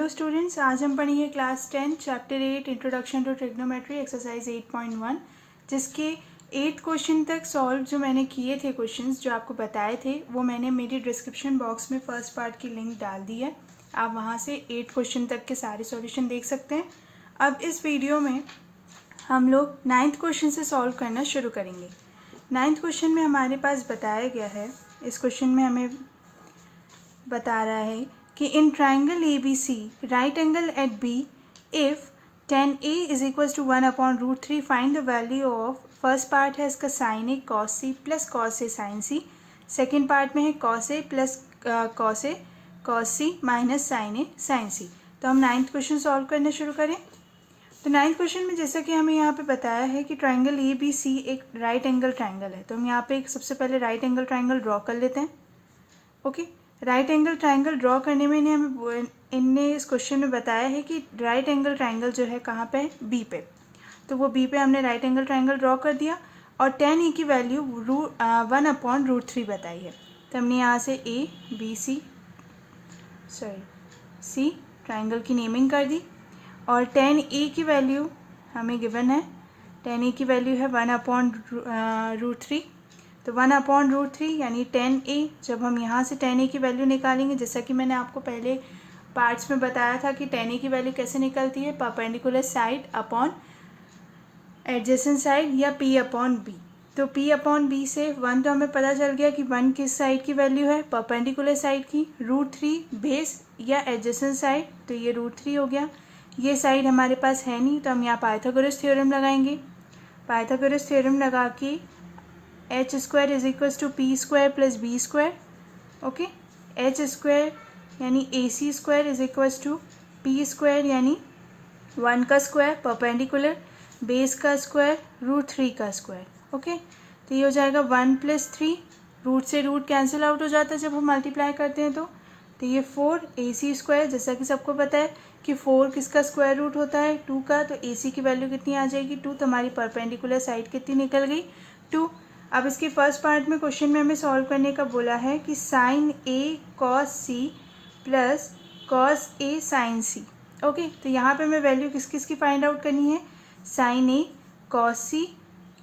Hello students, आज हम पढ़ेंगे class 10 chapter 8 introduction to trigonometry exercise 8.1 जिसके 8 क्वेश्चन तक सॉल्व जो मैंने किए थे क्वेश्चंस जो आपको बताए थे वो मैंने मेरी डिस्क्रिप्शन बॉक्स में फर्स्ट पार्ट की लिंक डाल दी है। आप वहां से 8 क्वेश्चन तक के सारे सॉल्यूशन देख सकते हैं। अब इस वीडियो में हम लोग 9th क्वेश्चन से सॉल्व करना शुरू करेंगे। 9th क्वेश्चन में हमारे पास बताया गया है, इस क्वेश्चन में हमें बता रहा है कि in triangle A B C right angle at B if tan A is equals to 1/√3 find the value of first part है इसका sin A cos C plus cos A sin C, second part में है cos A plus cos A cos C minus sin A sin C। तो हम 9th question solve करना शुरू करें। तो 9th क्वेश्चन में जैसा कि हमें यहाँ पे बताया है कि ट्राइंगल ए बी सी एक राइट एंगल ट्राइंगल है, तो हम यहाँ पे एक सबसे पहले राइट एंगल ट्राइंगल ड्रॉ कर लेते हैं। Okay, right angle triangle draw करने में इनने इस क्वेश्चन में बताया है कि राइट एंगल ट्राइंगल जो है कहाँ पे है, बी पे। तो वो बी पे हमने राइट एंगल ट्राइंगल ड्रॉ कर दिया और tan ए की वैल्यू 1/√3 बताई है। तो हमने यहाँ से सी ट्राइंगल की नेमिंग कर दी और tan ए की वैल्यू हमें गिवन है, tan ए की वैल्यू है 1/√3। तो 1/√3 यानी tan A, जब हम यहाँ से tan A की वैल्यू निकालेंगे, जैसा कि मैंने आपको पहले पार्ट्स में बताया था कि tan A की वैल्यू कैसे निकलती है, perpendicular side upon adjacent side या P/B। तो P/B से 1 तो हमें पता चल गया कि 1 किस साइड की वैल्यू है, परपेंडिकुलर साइड की, √3 बेस या एडजेसेंट साइड, तो ये √3 हो गया। ये साइड हमारे पास है नहीं, तो हम यहाँ पाइथागोरस थ्योरम लगाएंगे। पाइथागोरस थ्योरम लगा के h² is equals to p² plus b²। Okay, h² यानी ac² is equals to p² यानी 1 का स्क्वायर परपेंडिकुलर, बेस का स्क्वायर, √3 का स्क्वायर। ओके, तो ये हो जाएगा 1 + 3, रूट से रूट कैंसिल आउट हो जाता है जब हम मल्टीप्लाई करते हैं। तो ये 4 ac², जैसा कि सबको पता है कि 4 किसका स्क्वायर रूट होता है, 2 का। तो ac की वैल्यू कितनी आ जाएगी, 2। तो हमारी परपेंडिकुलर साइड कितनी निकल गई, 2। अब इसकी फर्स्ट पार्ट में क्वेश्चन में हमें सॉल्व करने का बोला है कि sin A cos C plus cos A sin C। Okay, तो यहाँ पे हमें वैल्यू किस किस की फाइंड आउट करनी है, sin A cos C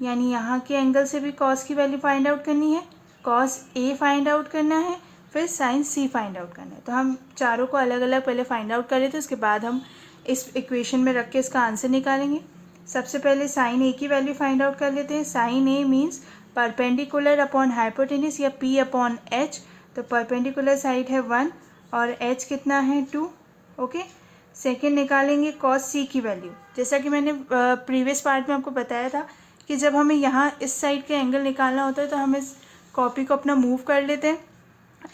यानी यहाँ के एंगल से भी cos की वैल्यू फाइंड आउट करनी है, cos A फाइंड आउट करना है, फिर sin C फाइंड आउट करना है। तो हम चारों को अलग अलग पहले फाइंड आउट कर लेते हैं, उसके बाद हम इस इक्वेशन में रख के इसका आंसर निकालेंगे। सबसे पहले sin A की वैल्यू फाइंड आउट कर लेते हैं। sin A means perpendicular upon hypotenuse या P/H। तो परपेंडिकुलर साइड है 1 और h कितना है, 2। ओके, सेकेंड निकालेंगे cos C की वैल्यू। जैसा कि मैंने प्रीवियस पार्ट में आपको बताया था कि जब हमें यहाँ इस साइड के एंगल निकालना होता है तो हम इस कॉपी को अपना मूव कर लेते हैं।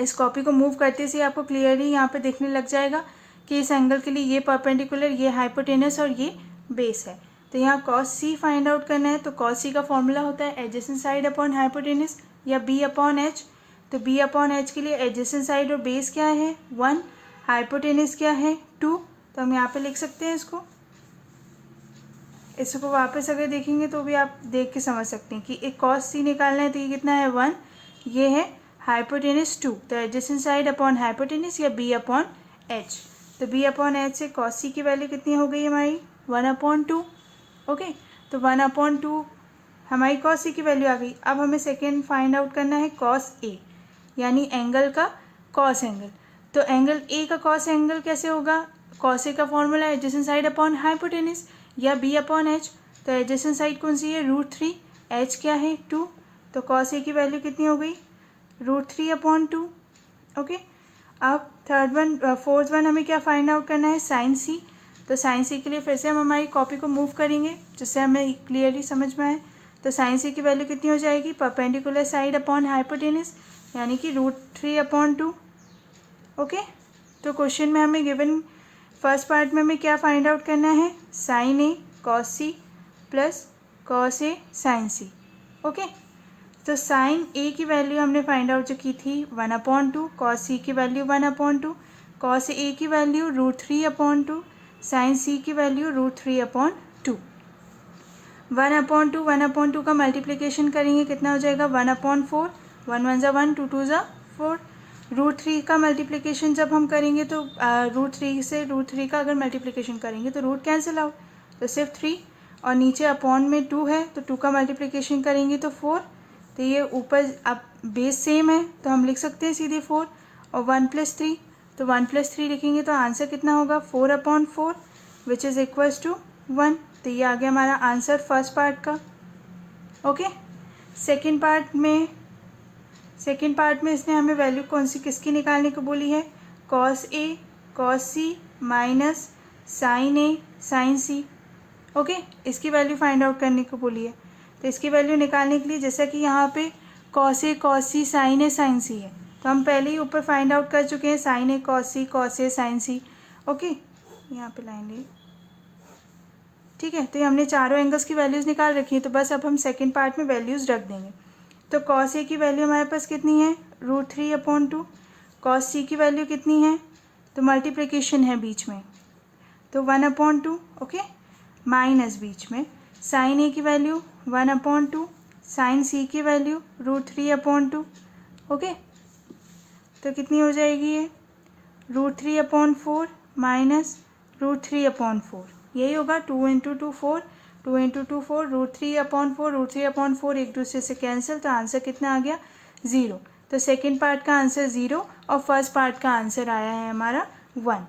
इस कॉपी को मूव करते से आपको क्लियरली यहाँ पे देखने लग जाएगा कि इस एंगल के लिए ये परपेंडिकुलर, ये हाइपोटेनस और ये बेस है। तो यहाँ cos C फाइंड आउट करना है। तो cos C का फॉर्मूला होता है एडजेसेंट साइड अपॉन हाइपोटेनस या B/H। तो B/H के लिए एडजेसेंट साइड और बेस क्या है, 1, हाइपोटेनस क्या है, 2। तो हम यहाँ पे लिख सकते हैं इसको वापस अगर देखेंगे तो भी आप देख के समझ सकते हैं कि एक cos C निकालना है। तो ये कितना है, 1, ये है हाइपोटेनस 2। तो एडजेसेंट साइड अपॉन हाइपोटेनस या B/H। तो B/H से cos C की वैल्यू कितनी हो गई हमारी, 1/2। ओके, तो 1/2 हमारी cos C की वैल्यू आ गई। अब हमें सेकेंड फाइंड आउट करना है cos A यानी एंगल का cos एंगल। तो एंगल A का cos एंगल कैसे होगा, cos A का formula adjacent side upon hypotenuse या B/H। तो एडजेसेंट साइड कौन सी है, √3, h क्या है, 2। तो cos A की वैल्यू कितनी हो गई, √3/2। ओके, अब फोर्थ वन हमें क्या फाइंड आउट करना है, sin C। तो sin C के लिए फिर से हम हमारी कॉपी को मूव करेंगे जिससे हमें क्लियरली समझ में आए। तो sin C की वैल्यू कितनी हो जाएगी, परपेंडिकुलर साइड अपॉन हाइपोटेनस यानी कि √3/2। ओके, तो क्वेश्चन में हमें गिवन फर्स्ट पार्ट में हमें क्या फाइंड आउट करना है, sin A cos C plus cos A sin C। Okay, तो sin A की वैल्यू हमने फाइंड आउट जो की थी 1/2, cos C की वैल्यू 1/2, cos A की वैल्यू √3/2, sin C की वैल्यू √3/2। 1/2 का मल्टीप्लिकेशन करेंगे कितना हो जाएगा, 1/4, 1 1 = 1, 2 2 = 4। √3 का मल्टीप्लिकेशन जब हम करेंगे तो √3 से √3 का अगर मल्टीप्लिकेशन करेंगे तो रूट कैंसिल आउट, तो सिर्फ 3, और नीचे अपॉन में 2 है तो 2 का मल्टीप्लिकेशन करेंगे तो 4, तो ये ऊपर अब बेस सेम है तो हम लिख सकते हैं सीधे 4, और 1 + 3, तो 1 + 3 लिखेंगे तो आंसर कितना होगा 4/4 विच इज़ इक्वल्स टू 1। तो ये आ गया हमारा आंसर फर्स्ट पार्ट का। ओके, सेकेंड पार्ट में इसने हमें वैल्यू कौन सी किसकी निकालने को बोली है, cos A cos C minus sin A sin C। Okay, इसकी वैल्यू फाइंड आउट करने को बोली है। तो इसकी वैल्यू निकालने के लिए जैसा कि यहाँ पे cos A cos C sin A sin C है, तो हम पहले ही ऊपर फाइंड आउट कर चुके हैं sin A cos C cos A sin C। Okay, यहाँ पे लाइन ले, ठीक है, तो ये हमने चारों एंगल्स की वैल्यूज़ निकाल रखी है, तो बस अब हम सेकेंड पार्ट में वैल्यूज़ रख देंगे। तो cos A की वैल्यू हमारे पास कितनी है √3/2, cos C की वैल्यू कितनी है, तो मल्टीप्लिकेशन है बीच में तो 1/2, ओके, माइनस बीच में sin A की वैल्यू 1/2, sin C की वैल्यू √3/2। ओके, तो कितनी हो जाएगी ये √3/4 माइनस √3/4, यही होगा 2 × 2 4, 2 × 2 4, √3/4, √3/4 एक दूसरे से कैंसिल, तो आंसर कितना आ गया 0। तो सेकेंड पार्ट का आंसर 0 और फर्स्ट पार्ट का आंसर आया है हमारा 1।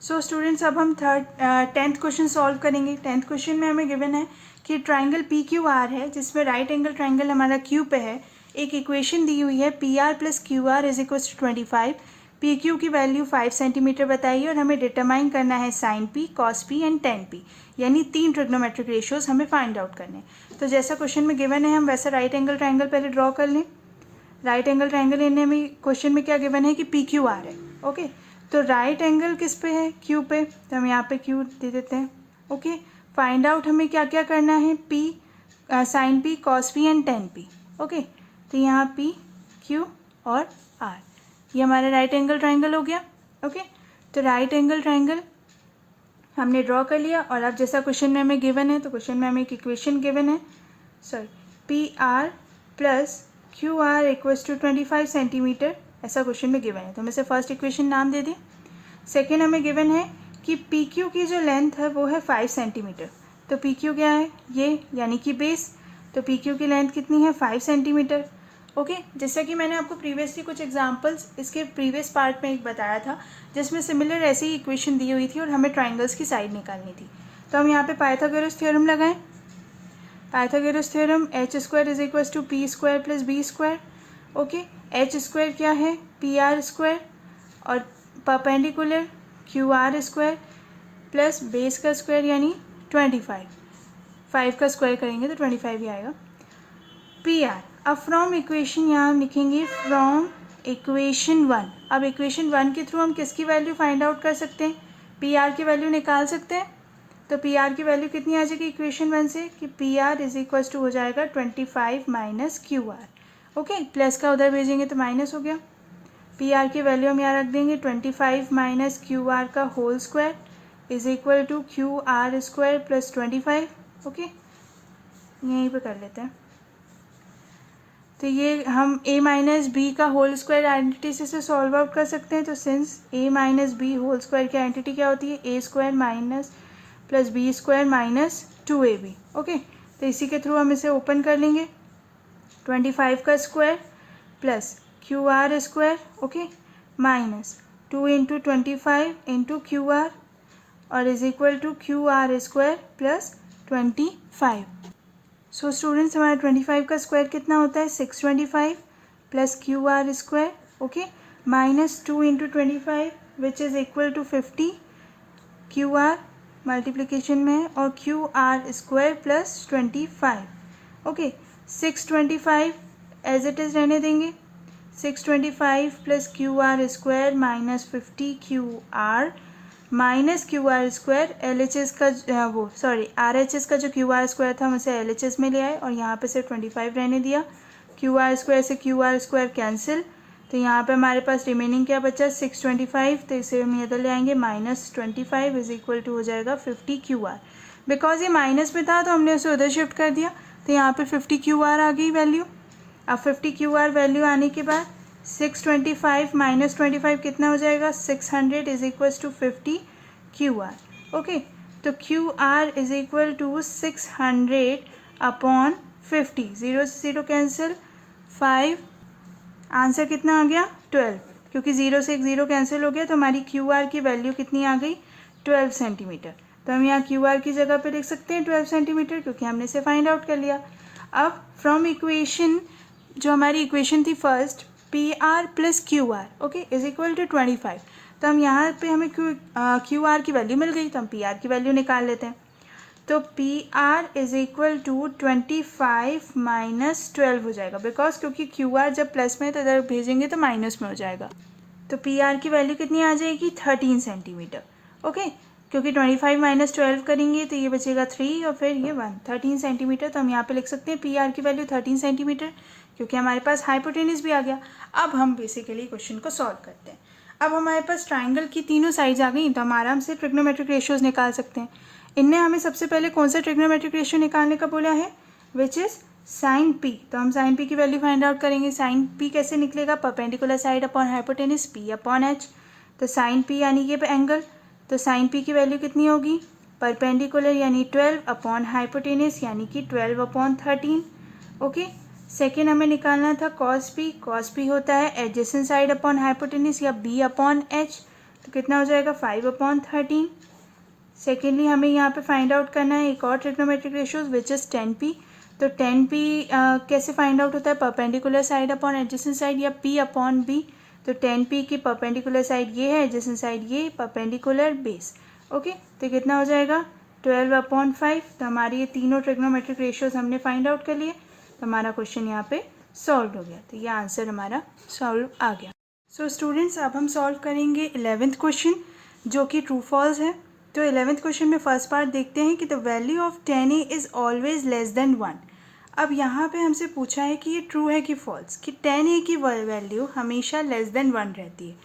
सो स्टूडेंट्स, अब हम 10th क्वेश्चन सॉल्व करेंगे। 10th क्वेश्चन में हमें गिवन है कि ट्राइंगल PQR है जिसमें राइट एंगल ट्राइंगल हमारा Q पे है। एक इक्वेशन दी हुई है PR + QR = 25, PQ की वैल्यू 5 सेंटीमीटर बताइए और हमें डिटरमाइन करना है sin P cos P and tan P, यानी 3 ट्रिग्नोमेट्रिक रेशियोज हमें फाइंड आउट करने हैं। तो जैसा क्वेश्चन में गिवन है हम वैसा राइट एंगल ट्राइंगल पहले ड्रॉ कर लें। राइट एंगल ट्राइंगल इन्हें में क्वेश्चन में क्या गिवन है कि PQR है। ओके, तो राइट एंगल किस पे है Q पे, तो हम यहाँ पे Q दे देते हैं। ओके, फाइंड आउट हमें क्या क्या करना है P sin P cos P and tan P। Okay, तो यहाँ P Q और R ये हमारा राइट एंगल ट्राइंगल हो गया। ओके, तो राइट एंगल ट्राइंगल हमने ड्रॉ कर लिया और अब जैसा क्वेश्चन में हमें गिवन है तो क्वेश्चन में हमें एक इक्वेशन गिवन है, PR + QR = 25 सेंटीमीटर, ऐसा क्वेश्चन में गिवन है। तो हम इसे फर्स्ट इक्वेशन नाम दे दें। सेकेंड हमें गिवन है कि PQ की जो लेंथ है वो है 5 सेंटीमीटर, तो PQ क्या है ये, यानी कि बेस, तो PQ की लेंथ कितनी है 5 सेंटीमीटर। ओके, जैसा कि मैंने आपको प्रीवियसली कुछ एग्जांपल्स इसके प्रीवियस पार्ट में एक बताया था जिसमें सिमिलर ऐसी ही इक्वेशन दी हुई थी और हमें ट्राइंगल्स की साइड निकालनी थी। तो हम यहाँ पे पाइथागोरस थ्योरम लगाएं। Pythagoras theorem h² = p² + b²। Okay, h² क्या है PR² और परपेंडिकुलर QR² प्लस बेस का स्क्वायर यानी 25, 5 का स्क्वायर करेंगे तो 25 ही आएगा। PR, अब फ्रॉम इक्वेशन यहाँ हम लिखेंगे फ्रॉम इक्वेशन 1। अब इक्वेशन 1 के थ्रू हम किसकी वैल्यू फाइंड आउट कर सकते हैं, PR की वैल्यू निकाल सकते हैं। तो PR की वैल्यू कितनी आ जाएगी इक्वेशन 1 से कि PR = हो जाएगा 25 माइनस QR। ओके, प्लस का उधर भेजेंगे तो माइनस हो गया। PR की वैल्यू हम यहाँ रख देंगे 25 माइनस QR का होल स्क्वायर = QR² + 25। ओके, यहीं पे कर लेते हैं। तो ये हम A - B का होल स्क्वायर आइडेंटिटी से सॉल्व आउट कर सकते हैं। तो since A - B whole square की आइडेंटिटी क्या होती है A² minus plus B² minus 2AB। Okay, तो इसी के थ्रू हम इसे ओपन कर लेंगे 25 का square plus QR², okay, minus 2 × 25 × QR और = QR² + 25। सो स्टूडेंट्स, हमारा 25 का स्क्वायर कितना होता है 625 plus QR², okay, minus 2 × 25 which is equal to 50, QR multiplication में है और QR² + 25। Okay, 625 as it is रहने देंगे, 625 plus QR² minus 50 QR minus QR² LHS का RHS का जो QR² था हम उसे LHS में ले आए और यहाँ पे सिर्फ 25 रहने दिया। QR² से QR² कैंसिल, तो यहाँ पे हमारे पास रिमेनिंग क्या बचा 625, तो इसे हम इधर ले आएंगे -25 = हो जाएगा 50 QR। बिकॉज ये माइनस में था तो हमने उसे उधर शिफ्ट कर दिया, तो यहाँ पे 50 QR आ गई वैल्यू। अब 50 QR वैल्यू आने के बाद 625 माइनस 25 कितना हो जाएगा 600 is equal to 50 Q R. Okay, तो Q R is equal to 600 upon 50. 0 से 0 कैंसिल, 5. आंसर कितना आ गया 12, क्योंकि 0 से 0 कैंसिल हो गया तो हमारी क्यू आर की वैल्यू कितनी आ गई 12 सेंटीमीटर. तो हम यहाँ क्यू आर की जगह पे लिख सकते हैं 12 सेंटीमीटर, क्योंकि हमने इसे फाइंड आउट कर लिया. अब फ्रॉम इक्वेशन, जो हमारी इक्वेशन थी first, P R plus Q R, okay, is equal to 25. तो हम यहाँ पे हमें क्यू आर की वैल्यू मिल गई, तो हम पी आर की वैल्यू निकाल लेते हैं. तो P R is equal to 25 minus 12 हो जाएगा, बिकॉज क्योंकि क्यू आर जब प्लस में है तो इधर भेजेंगे तो माइनस में हो जाएगा. तो पी आर की वैल्यू कितनी आ जाएगी 13 सेंटीमीटर. ओके, क्योंकि 25 माइनस 12 करेंगे तो ये बचेगा 3 और फिर ये 1, 13 सेंटीमीटर. तो हम यहाँ पे लिख सकते हैं पी आर की वैल्यू 13 सेंटीमीटर, क्योंकि हमारे पास हाइपोटेनस भी आ गया. अब हम बेसिकली क्वेश्चन को सॉल्व करते हैं. अब हमारे पास ट्राइंगल की तीनों साइड्स आ गई, तो हम आराम से ट्रिग्नोमेट्रिक रेशियोज निकाल सकते हैं. इनने हमें सबसे पहले कौन सा ट्रिग्नोमेट्रिक रेशियो निकालने का बोला है, विच इज़ साइन पी. तो हम साइन पी की वैल्यू फाइंड आउट करेंगे. साइन पी कैसे निकलेगा, perpendicular side upon hypotenuse P upon H. तो साइन पी यानी ये एंगल, तो साइन पी की वैल्यू कितनी होगी, परपेंडिकुलर यानी 12 अपॉन हाइपोटेनस यानी कि 12 अपॉन 13. ओके, सेकेंड हमें निकालना था कॉस पी. कॉस पी होता है एडजेसेंट साइड अपॉन हाइपोटेनस या बी अपॉन एच. तो कितना हो जाएगा 5 अपॉन 13. सेकेंडली हमें यहाँ पे फाइंड आउट करना है एक और trigonometric ratios which is 10p. तो 10p कैसे फाइंड आउट होता है, perpendicular side upon adjacent side या p अपॉन b. तो 10p की परपेंडिकुलर साइड ये है, एडजेसेंट साइड ये, परपेंडिकुलर बेस. ओके, तो कितना हो जाएगा 12 अपॉन 5. तो हमारी ये तीनों ट्रिग्नोमेट्रिक रेशियोज हमने फाइंड आउट कर लिए. तो हमारा क्वेश्चन यहाँ पे सॉल्व हो गया. तो ये आंसर हमारा सॉल्व आ गया. सो स्टूडेंट्स, अब हम सॉल्व करेंगे 11th क्वेश्चन, जो कि ट्रू फॉल्स है. तो 11th क्वेश्चन में फर्स्ट पार्ट देखते हैं कि the value of 10a is always less than 1. अब यहाँ पे हमसे पूछा है कि ये ट्रू है कि फॉल्स, कि 10a की वैल्यू हमेशा लेस देन 1 रहती है.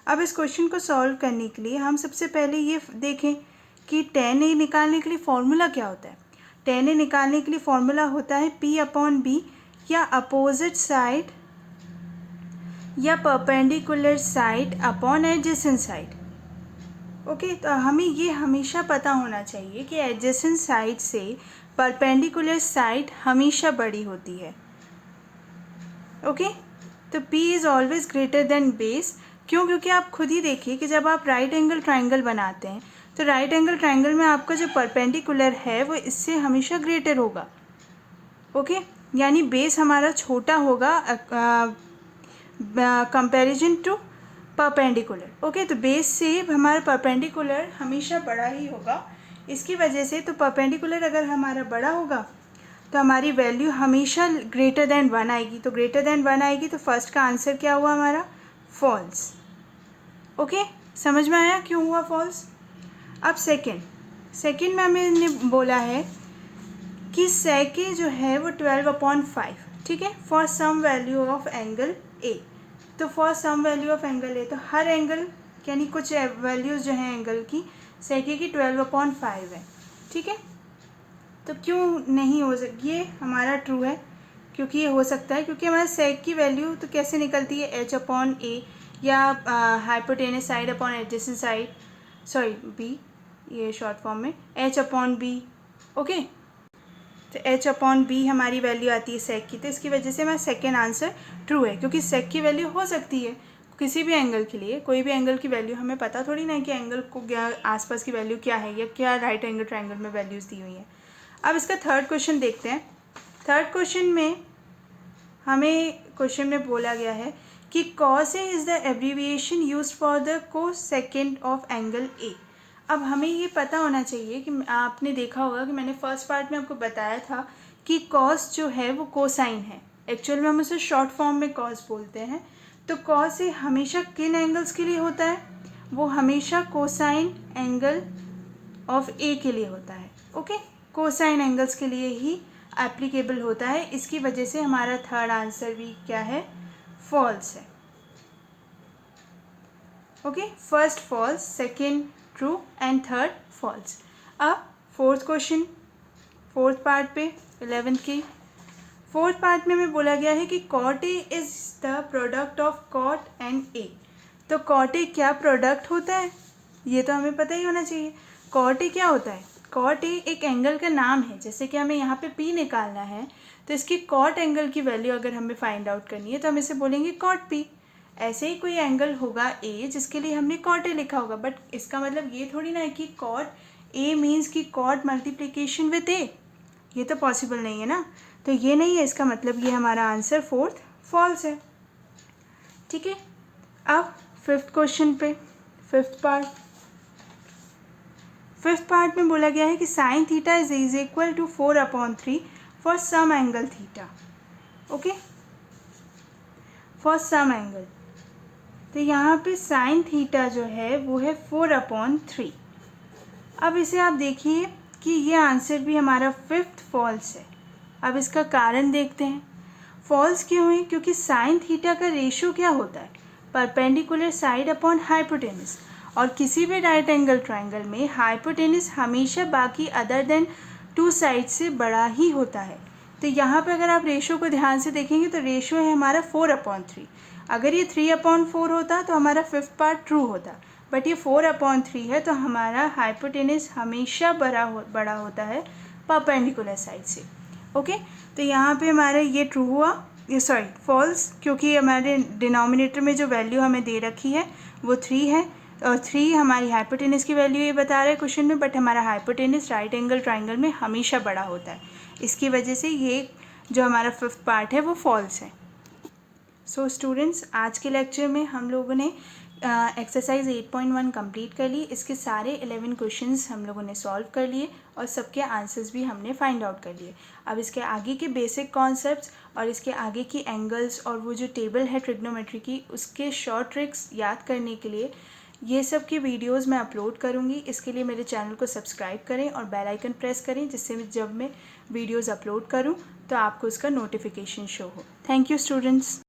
अब इस क्वेश्चन को सॉल्व करने के लिए हम सबसे पहले ये देखें कि 10a निकालने के लिए फॉर्मूला क्या होता है. 10a निकालने के लिए फॉर्मूला होता है p अपॉन b, या अपोजिट साइड या perpendicular side upon adjacent side. Okay, तो हमें ये हमेशा पता होना चाहिए कि एडजेसेंट साइड से परपेंडिकुलर साइड हमेशा बड़ी होती है. ओके, तो P is always greater than base. क्यों, क्योंकि आप खुद ही देखिए कि जब आप राइट एंगल ट्राइंगल बनाते हैं तो राइट एंगल ट्राइंगल में आपका जो परपेंडिकुलर है वो इससे हमेशा ग्रेटर होगा. ओके, यानी बेस हमारा छोटा होगा कंपैरिजन टू परपेंडिकुलर. ओके, तो बेस से हमारा परपेंडिकुलर हमेशा बड़ा ही होगा. इसकी वजह से तो परपेंडिकुलर अगर हमारा बड़ा होगा तो हमारी वैल्यू हमेशा ग्रेटर देन 1 आएगी. तो ग्रेटर देन 1 आएगी तो फर्स्ट का आंसर क्या हुआ हमारा, फॉल्स. ओके, समझ में आया क्यों हुआ फॉल्स. अब सेकेंड में हमें बोला है कि सेके जो है वो 12 अपॉन 5, ठीक है, for some value of angle A. तो for some value of angle A, तो हर एंगल यानी कुछ वैल्यूज़ जो हैं एंगल की, सेके की 12 अपॉन 5 है. ठीक है, तो क्यों नहीं हो सकती, ये हमारा ट्रू है क्योंकि ये हो सकता है, क्योंकि हमारे सेक की वैल्यू तो कैसे निकलती है एच अपॉन ए, या hypotenuse side upon adjacent side, sorry B, ये शॉर्ट फॉर्म में एच अपॉन बी. ओके, तो एच अपॉन बी हमारी वैल्यू आती है सेक की. तो इसकी वजह से हमारा सेकेंड आंसर ट्रू है, क्योंकि सेक की वैल्यू हो सकती है किसी भी एंगल के लिए. कोई भी एंगल की वैल्यू हमें पता थोड़ी ना है कि एंगल को आसपास की वैल्यू क्या है या क्या राइट एंगल ट्रायंगल में वैल्यूज़ दी हुई हैं. अब इसका थर्ड क्वेश्चन देखते हैं. थर्ड क्वेश्चन में क्वेश्चन में बोला गया है कि cos A is the abbreviation used for the cosecant of angle ए. अब हमें ये पता होना चाहिए कि आपने देखा होगा कि मैंने फर्स्ट पार्ट में आपको बताया था कि कॉस जो है वो कोसाइन है. एक्चुअल में हम उसे शॉर्ट फॉर्म में कॉस बोलते हैं. तो कॉस ए हमेशा किन एंगल्स के लिए होता है, वो हमेशा कोसाइन एंगल ऑफ ए के लिए होता है. ओके, कोसाइन एंगल्स के लिए ही एप्लीकेबल होता है. इसकी वजह से हमारा थर्ड आंसर भी क्या है, फॉल्स है. Okay, first false, second true and third false. अब फोर्थ क्वेश्चन, फोर्थ पार्ट पे 11th की फोर्थ पार्ट में हमें बोला गया है कि cot A is the product of cot and A. तो कॉट ए क्या प्रोडक्ट होता है, ये तो हमें पता ही होना चाहिए। कॉट ए क्या होता है? कॉट ए एक एंगल का नाम है। जैसे कि हमें यहाँ पे पी निकालना है, तो इसकी कॉट एंगल की वैल्यू अगर हमें फाइंड आउट करनी है तो हम इसे बोलेंगे कॉट पी। ऐसे ही कोई एंगल होगा ए जिसके लिए हमने कॉट ए लिखा होगा, बट इसका मतलब ये थोड़ी ना है कि कॉट ए मीन्स कि कॉट मल्टीप्लिकेशन विथ ए, ये तो पॉसिबल नहीं है ना। तो ये नहीं है, इसका मतलब ये हमारा आंसर फोर्थ फॉल्स है। ठीक है, अब फिफ्थ क्वेश्चन पे, फिफ्थ पार्ट में बोला गया है कि sine theta is equal to 4/3 for some angle theta. Okay, for some angle, तो यहाँ पे साइन थीटा जो है वो है 4/3। अब इसे आप देखिए कि ये आंसर भी हमारा फिफ्थ फॉल्स है। अब इसका कारण देखते हैं। फॉल्स क्यों है? क्योंकि साइन थीटा का रेशियो क्या होता है? परपेंडिकुलर साइड अपॉन हाइपोटेनस, और किसी भी राइट एंगल ट्राइंगल में हाइपोटेनस हमेशा बाकी अदर देन 2 साइड से बड़ा ही होता है। तो यहाँ पे अगर आप रेशियो को ध्यान से देखेंगे तो रेशियो है हमारा 4/3। अगर ये 3/4 होता तो हमारा फिफ्थ पार्ट ट्रू होता, बट ये 4/3 है, तो हमारा हाइपोटेनस हमेशा बड़ा होता है परपेंडिकुलर साइड से। ओके, तो यहाँ पे हमारा ये ट्रू हुआ, ये सॉरी फॉल्स, क्योंकि हमारे डिनोमिनेटर में जो वैल्यू हमें दे रखी है वो 3 है, और 3 हमारी हाइपोटेनस की वैल्यू ये बता रहा है क्वेश्चन में, बट हमारा हाइपोटेनस राइट एंगल ट्राइंगल में हमेशा बड़ा होता है। इसकी वजह से ये जो हमारा फिफ्थ पार्ट है वो फॉल्स है। सो स्टूडेंट्स, आज के लेक्चर में हम लोगों ने एक्सरसाइज 8.1 कंप्लीट कर ली। इसके सारे 11 क्वेश्चंस हम लोगों ने सॉल्व कर लिए और सबके आंसर्स भी हमने फाइंड आउट कर लिए। अब इसके आगे के बेसिक कॉन्सेप्ट्स और इसके आगे की एंगल्स और वो जो टेबल है ट्रिग्नोमेट्री की, उसके शॉर्ट ट्रिक्स याद करने के लिए ये सब की वीडियोस मैं अपलोड करूँगी। इसके लिए मेरे चैनल को सब्सक्राइब करें और बेल आइकन प्रेस करें, जिससे जब मैं वीडियोस अपलोड करूँ तो आपको उसका नोटिफिकेशन शो हो। Thank you students.